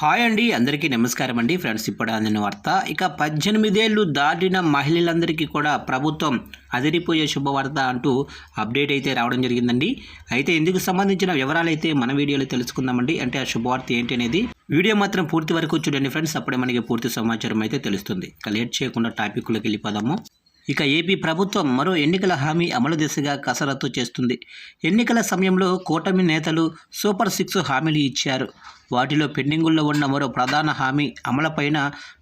Hi అండి, అందరికీ నమస్కారం అండి. ఫ్రెండ్స్, ఇప్పుడు అందిన వార్త. ఇక 18 ఏళ్ళు దాటిన మహిళలందరికీ కూడా ప్రభుత్వం అదిరిపోయే శుభవార్త అంటూ అప్డేట్ అయితే రావడం జరిగిందండి. అయితే ఇందుకు సంబంధించిన వివరాలు అయితే మన వీడియోలో తెలుసుకుందామండి. అంటే ఆ శుభవార్త ఏంటి అనేది వీడియో మాత్రం పూర్తి వరకు చూడండి ఫ్రెండ్స్. అప్పుడే మనకి పూర్తి సమాచారం అయితే తెలుస్తుంది. ఇక లేట్ చేయకుండా టాపిక్లోకి వెళ్ళిపోదాము. ఇక ఏపీ ప్రభుత్వం మరో ఎన్నికల హామీ అమలు దిశగా కసరత్తు చేస్తుంది. ఎన్నికల సమయంలో కూటమి నేతలు సూపర్ 6 హామీలు ఇచ్చారు. వాటిలో పెండింగుల్లో ఉన్న మరో ప్రధాన హామీ అమలుపైన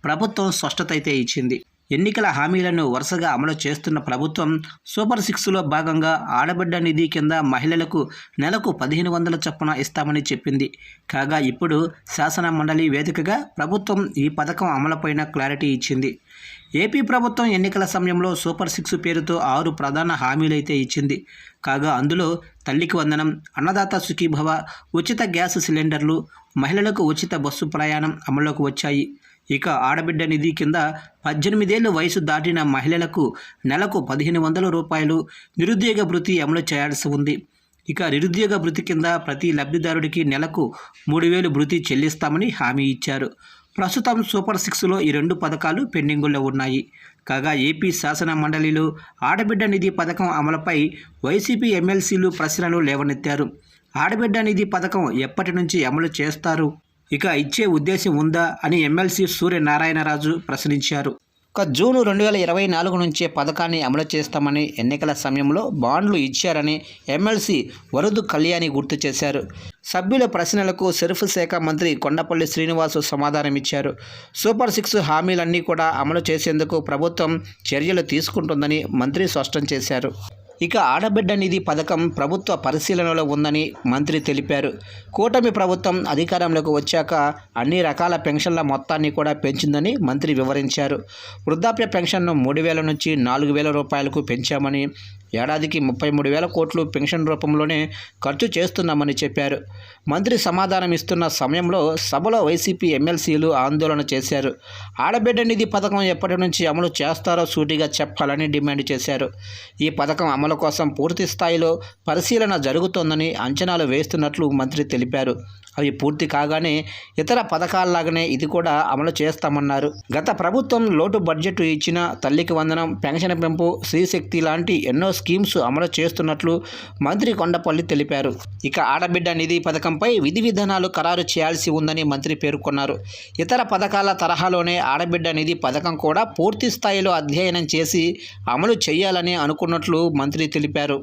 ప్రభుత్వం స్పష్టత అయితే ఇచ్చింది. ఎన్నికల హామీలను వరుసగా అమలు చేస్తున్న ప్రభుత్వం సూపర్ 6లో భాగంగా ఆడబిడ్డ నిధి కింద మహిళలకు నెలకు 1500 చొప్పున ఇస్తామని చెప్పింది. కాగా ఇప్పుడు శాసన మండలి వేదికగా ప్రభుత్వం ఈ పథకం అమలుపైన క్లారిటీ ఇచ్చింది. ఏపీ ప్రభుత్వం ఎన్నికల సమయంలో సూపర్ 6 పేరుతో 6 ప్రధాన హామీలైతే ఇచ్చింది. కాగా అందులో తల్లికి వందనం, అన్నదాత సుఖీభవ, ఉచిత గ్యాస్ సిలిండర్లు, మహిళలకు ఉచిత బస్సు ప్రయాణం అమల్లోకి వచ్చాయి. ఇక ఆడబిడ్డ నిధి కింద 18 ఏళ్ల వయసు దాటిన మహిళలకు నెలకు 1500 రూపాయలు నిరుద్యోగ భృతి అమలు చేయాల్సి ఉంది. ఇక నిరుద్యోగ భృతి కింద ప్రతి లబ్ధిదారుడికి నెలకు 3000 భృతి చెల్లిస్తామని హామీ ఇచ్చారు. ప్రస్తుతం సూపర్ 6లో ఈ 2 పథకాలు పెండింగుల్లో ఉన్నాయి. కాగా ఏపీ శాసన మండలిలో ఆడబిడ్డ నిధి పథకం అమలుపై వైసీపీ ఎమ్మెల్సీలు ప్రశ్నలు లేవనెత్తారు. ఆడబిడ్డ నిధి పథకం ఎప్పటి నుంచి అమలు చేస్తారు, ఇక ఇచ్చే ఉద్దేశం ఉందా అని ఎమ్మెల్సీ సూర్యనారాయణరాజు ప్రశ్నించారు. జూన్ 2024 నుంచే పథకాన్ని అమలు చేస్తామని ఎన్నికల సమయంలో బాండ్లు ఇచ్చారని ఎమ్మెల్సీ వరదు కళ్యాణి గుర్తు చేశారు. సభ్యుల ప్రశ్నలకు సరఫ్ శాఖ మంత్రి కొండపల్లి శ్రీనివాసు సమాధానమిచ్చారు. సూపర్ 6 హామీలన్నీ కూడా అమలు చేసేందుకు ప్రభుత్వం చర్యలు తీసుకుంటుందని మంత్రి స్పష్టం చేశారు. ఇక ఆడబిడ్డ నిధి పథకం ప్రభుత్వ పరిశీలనలో ఉందని మంత్రి తెలిపారు. కూటమి ప్రభుత్వం అధికారంలోకి వచ్చాక అన్ని రకాల పెన్షన్ల మొత్తాన్ని కూడా పెంచిందని మంత్రి వివరించారు. వృద్ధాప్య పెన్షన్ను 3000 నుంచి 4000 రూపాయలకు పెంచామని, ఏడాదికి 33,000 కోట్లు పెన్షన్ రూపంలోనే ఖర్చు చేస్తున్నామని చెప్పారు. మంత్రి సమాధానం ఇస్తున్న సమయంలో సభలో వైసీపీ ఎమ్మెల్సీలు ఆందోళన చేశారు. ఆడబిడ్డ నిధి పథకం ఎప్పటి నుంచి అమలు చేస్తారో సూటిగా చెప్పాలని డిమాండ్ చేశారు. ఈ పథకం అమలు కోసం పూర్తి స్థాయిలో పరిశీలన జరుగుతోందని అంచనాలు వేస్తున్నట్లు మంత్రి తెలిపారు. అవి పూర్తి కాగానే ఇతర పథకాల్లాగానే ఇది కూడా అమలు చేస్తామన్నారు. గత ప్రభుత్వం లోటు బడ్జెట్ ఇచ్చిన తల్లికి వందనం, పెన్షన్ పెంపు, శ్రీశక్తి లాంటి ఎన్నో స్కీమ్స్ అమలు చేస్తున్నట్లు మంత్రి కొండపల్లి తెలిపారు. ఇక ఆడబిడ్డ నిధి పథకంపై విధి విధానాలు ఖరారు చేయాల్సి ఉందని మంత్రి పేర్కొన్నారు. ఇతర పథకాల తరహాలోనే ఆడబిడ్డ నిధి పథకం కూడా పూర్తి స్థాయిలో అధ్యయనం చేసి అమలు చేయాలని అనుకున్నట్లు మంత్రి తెలిపారు.